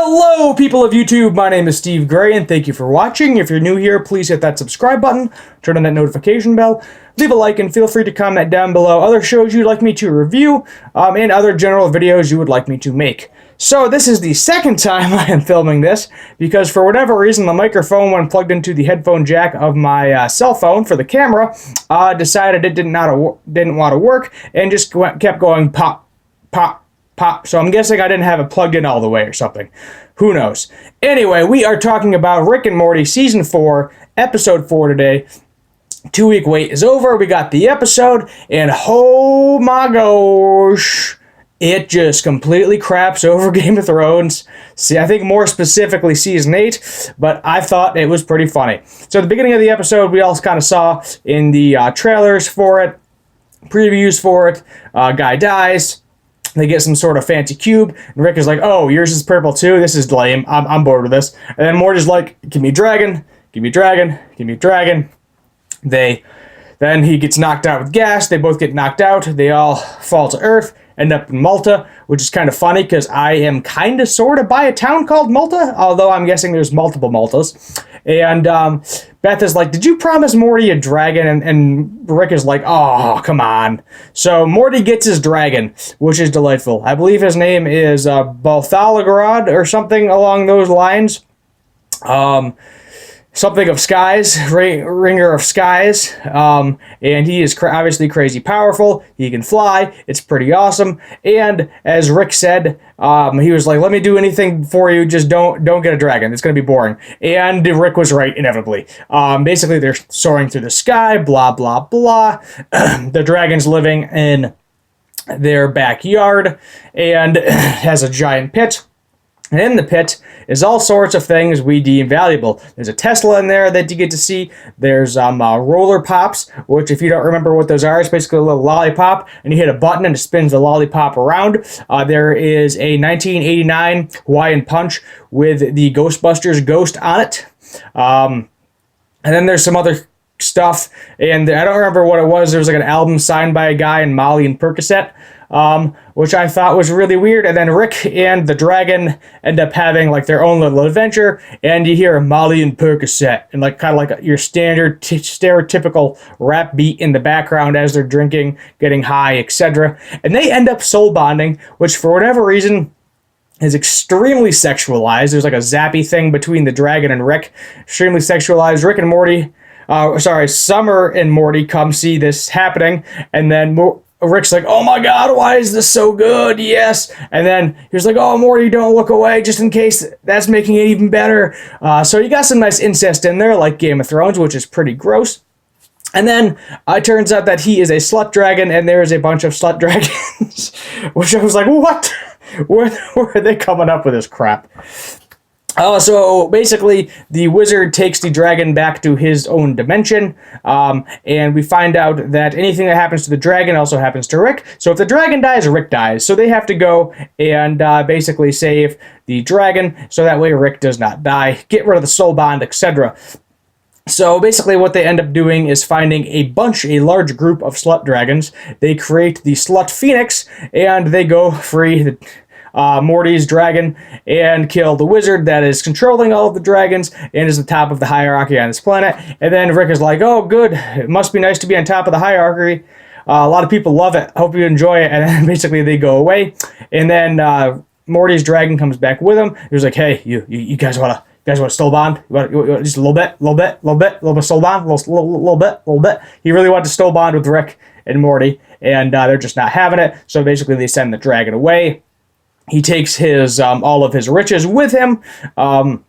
Hello, people of YouTube. My name is Steve Gray, and thank you for watching. If you're new here, please hit that subscribe button, turn on that notification bell, leave a like, and feel free to comment down below other shows you'd like me to review, and other general videos you would like me to make. So this is the second time I am filming this, because for whatever reason, the microphone, when plugged into the headphone jack of my cell phone for the camera, decided it didn't want to work, and just kept going pop, pop, pop. So I'm guessing I didn't have it plugged in all the way or something. Who knows? Anyway, we are talking about Rick and Morty Season 4, Episode 4 today. 2-week wait is over. We got the episode, and oh my gosh, it just completely craps over Game of Thrones. See, I think more specifically Season 8, but I thought it was pretty funny. So at the beginning of the episode, we all kind of saw in the trailers for it, previews for it, guy dies. They get some sort of fancy cube, and Rick is like, oh, yours is purple too? This is lame. I'm bored with this. And then Morty's like, give me dragon, give me dragon, give me dragon. Then he gets knocked out with gas. They both get knocked out. They all fall to Earth, end up in Malta, which is kind of funny because I am kind of sort of by a town called Malta, although I'm guessing there's multiple Maltas. And Beth is like, did you promise Morty a dragon? And Rick is like, oh, come on. So Morty gets his dragon, which is delightful. I believe his name is Balthalagrad or something along those lines. Something of skies, ringer of skies, and he is obviously crazy powerful. He can fly. It's pretty awesome. And as Rick said, he was like, "Let me do anything for you. Just don't get a dragon. It's gonna be boring." And Rick was right, inevitably. Basically, they're soaring through the sky. Blah blah blah. The dragon's living in their backyard and has a giant pit. And in the pit is all sorts of things we deem valuable. There's a Tesla in there that you get to see. There's roller pops, which if you don't remember what those are, it's basically a little lollipop, and you hit a button and it spins the lollipop around. There is a 1989 Hawaiian Punch with the Ghostbusters ghost on it. And then there's some other stuff, and I don't remember what it was. There was like an album signed by a guy in Molly and Percocet, which I thought was really weird. And then Rick and the dragon end up having like their own little adventure, and you hear Molly and Percocet, and like kind of like your standard stereotypical rap beat in the background as they're drinking, getting high, etc. And they end up soul bonding, which for whatever reason is extremely sexualized. There's like a zappy thing between the dragon and Rick, extremely sexualized. Rick and Morty, Summer and Morty come see this happening, and then Rick's like, oh my god, why is this so good? Yes. And then he was like, oh, Morty, don't look away, just in case that's making it even better. So you got some nice incest in there, like Game of Thrones, which is pretty gross. And then it turns out that he is a slut dragon, and there is a bunch of slut dragons, which I was like, what? Where are they coming up with this crap? So basically, the wizard takes the dragon back to his own dimension, and we find out that anything that happens to the dragon also happens to Rick. So if the dragon dies, Rick dies. So they have to go and basically save the dragon, so that way Rick does not die, get rid of the soul bond, etc. So basically what they end up doing is finding a large group of slut dragons. They create the Slut Phoenix, and they go free Morty's dragon and kill the wizard that is controlling all of the dragons and is the top of the hierarchy on this planet. And then Rick is like, oh, good. It must be nice to be on top of the hierarchy. A lot of people love it. Hope you enjoy it. And then basically they go away. And then Morty's dragon comes back with him. He was like, hey, you guys want to soul bond? You want just a little bit soul bond? A little bit. He really wanted to soul bond with Rick and Morty, and they're just not having it. So basically they send the dragon away. He takes his all of his riches with him, and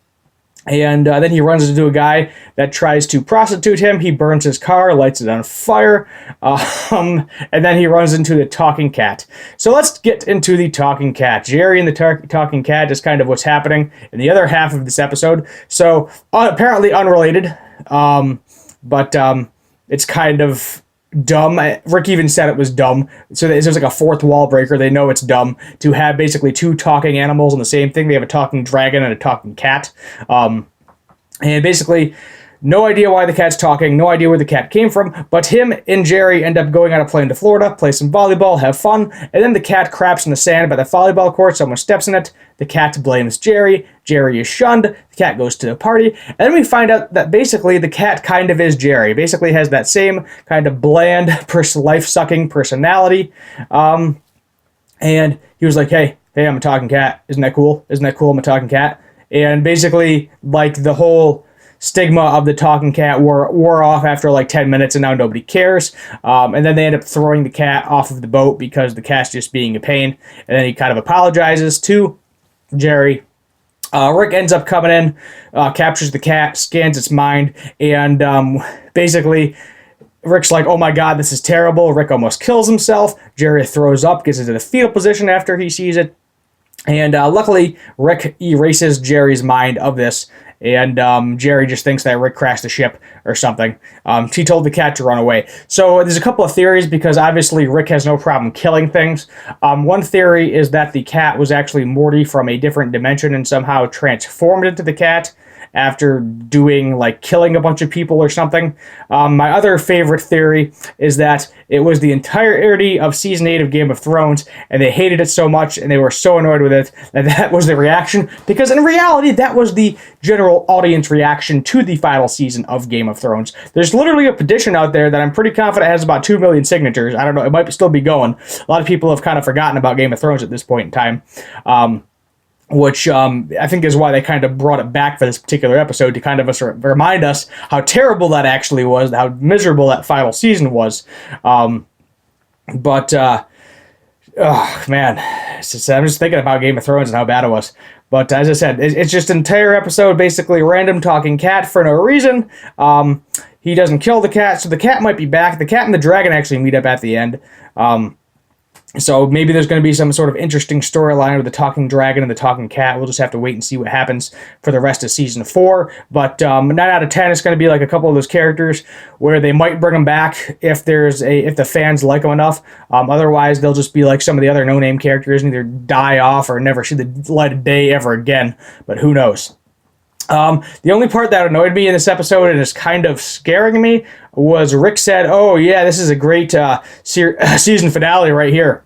then he runs into a guy that tries to prostitute him. He burns his car, lights it on fire, and then he runs into the talking cat. So let's get into the talking cat. Jerry and the talking cat is kind of what's happening in the other half of this episode. So apparently unrelated, but it's kind of dumb. Rick even said it was dumb. So there's like a fourth wall breaker. They know it's dumb to have basically two talking animals in the same thing. They have a talking dragon and a talking cat. And basically No idea why the cat's talking, no idea where the cat came from, but him and Jerry end up going on a plane to Florida, play some volleyball, have fun, and then the cat craps in the sand by the volleyball court, someone steps in it, the cat blames Jerry, Jerry is shunned, the cat goes to the party, and then we find out that basically the cat kind of is Jerry, basically has that same kind of bland, life-sucking personality, and he was like, hey, I'm a talking cat, isn't that cool, I'm a talking cat, and basically, like, the whole stigma of the talking cat wore off after like 10 minutes, and now nobody cares. And then they end up throwing the cat off of the boat because the cat's just being a pain. And then he kind of apologizes to Jerry. Rick ends up coming in, captures the cat, scans its mind, and basically Rick's like, oh my god, this is terrible. Rick almost kills himself. Jerry throws up, gets into the fetal position after he sees it. And luckily, Rick erases Jerry's mind of this, and Jerry just thinks that Rick crashed the ship or something. He told the cat to run away. So there's a couple of theories, because obviously Rick has no problem killing things. One theory is that the cat was actually Morty from a different dimension and somehow transformed into the cat after doing, like, killing a bunch of people or something. My other favorite theory is that it was the entirety of Season 8 of Game of Thrones, and they hated it so much, and they were so annoyed with it, that was the reaction, because in reality, that was the general audience reaction to the final season of Game of Thrones. There's literally a petition out there that I'm pretty confident has about 2 million signatures. I don't know, it might still be going. A lot of people have kind of forgotten about Game of Thrones at this point in time. Which I think is why they kind of brought it back for this particular episode, to kind of remind us how terrible that actually was, how miserable that final season was. Oh man, I'm just thinking about Game of Thrones and how bad it was. But as I said, it's just an entire episode, basically random talking cat for no reason. He doesn't kill the cat, so the cat might be back. The cat and the dragon actually meet up at the end. So maybe there's going to be some sort of interesting storyline with the talking dragon and the talking cat. We'll just have to wait and see what happens for the rest of Season 4. But 9 out of 10 is going to be like a couple of those characters where they might bring them back if the fans like them enough. Otherwise, they'll just be like some of the other no-name characters and either die off or never see the light of day ever again. But who knows? The only part that annoyed me in this episode and is kind of scaring me was Rick said, oh yeah, this is a great season finale right here.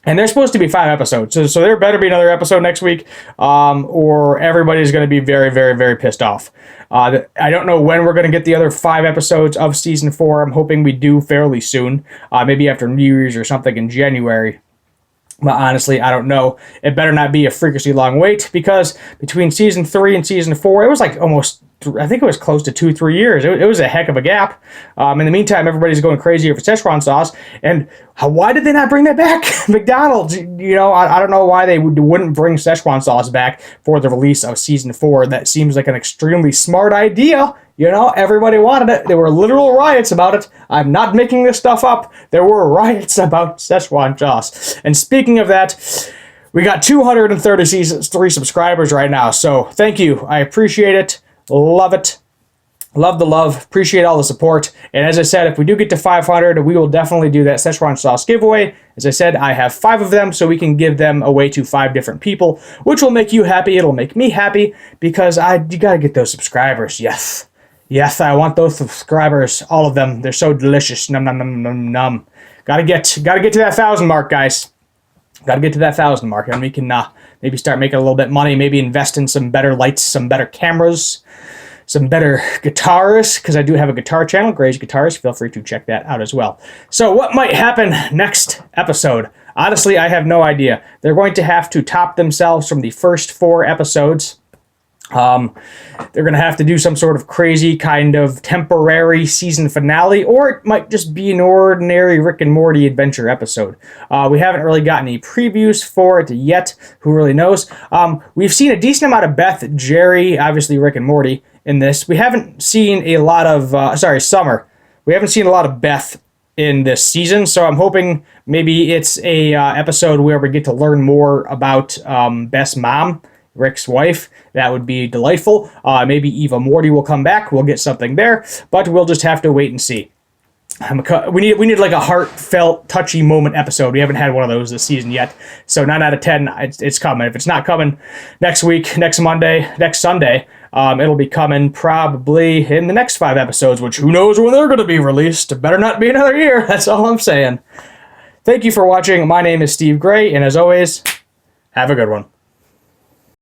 And there's supposed to be 5 episodes, so there better be another episode next week, or everybody's going to be very, very, very pissed off. I don't know when we're going to get the other 5 episodes of Season 4. I'm hoping we do fairly soon, maybe after New Year's or something in January. But honestly, I don't know. It better not be a freakishly long wait, because between Season 3 and Season 4, it was like almost, I think it was close to 2-3 years. It was a heck of a gap. In the meantime, everybody's going crazy over Szechuan sauce. And why did they not bring that back? McDonald's, I don't know why they wouldn't bring Szechuan sauce back for the release of Season 4. That seems like an extremely smart idea. Everybody wanted it. There were literal riots about it. I'm not making this stuff up. There were riots about Szechuan sauce. And speaking of that, we got 233 subscribers right now. So thank you. I appreciate it. Love it. Love the love. Appreciate all the support. And as I said, if we do get to 500, we will definitely do that Szechuan sauce giveaway. As I said, I have 5 of them, so we can give them away to 5 different people, which will make you happy. It'll make me happy, because you got to get those subscribers. Yes. Yes, I want those subscribers, all of them. They're so delicious. Num, num, num, num, num. Gotta get to that 1,000 mark, guys. Gotta get to that 1,000 mark, and we can maybe start making a little bit of money, maybe invest in some better lights, some better cameras, some better guitars, because I do have a guitar channel, Gray's Guitars. Feel free to check that out as well. So what might happen next episode? Honestly, I have no idea. They're going to have to top themselves from the first 4 episodes. They're going to have to do some sort of crazy kind of temporary season finale, or it might just be an ordinary Rick and Morty adventure episode. We haven't really gotten any previews for it yet. Who really knows? We've seen a decent amount of Beth, Jerry, obviously Rick and Morty in this. We haven't seen a lot of, Summer. We haven't seen a lot of Beth in this season, so I'm hoping maybe it's a episode where we get to learn more about Beth's mom, Rick's wife. That would be delightful. Maybe Eva Morty will come back. We'll get something there, but we'll just have to wait and see. We need like a heartfelt, touchy moment episode. We haven't had one of those this season yet. So 9 out of 10, it's coming. If it's not coming next week, next Monday, next Sunday, It'll be coming probably in the next 5 episodes, which who knows when they're going to be released. It better not be another year. That's all I'm saying. Thank you for watching. My name is Steve Gray, and as always, have a good one.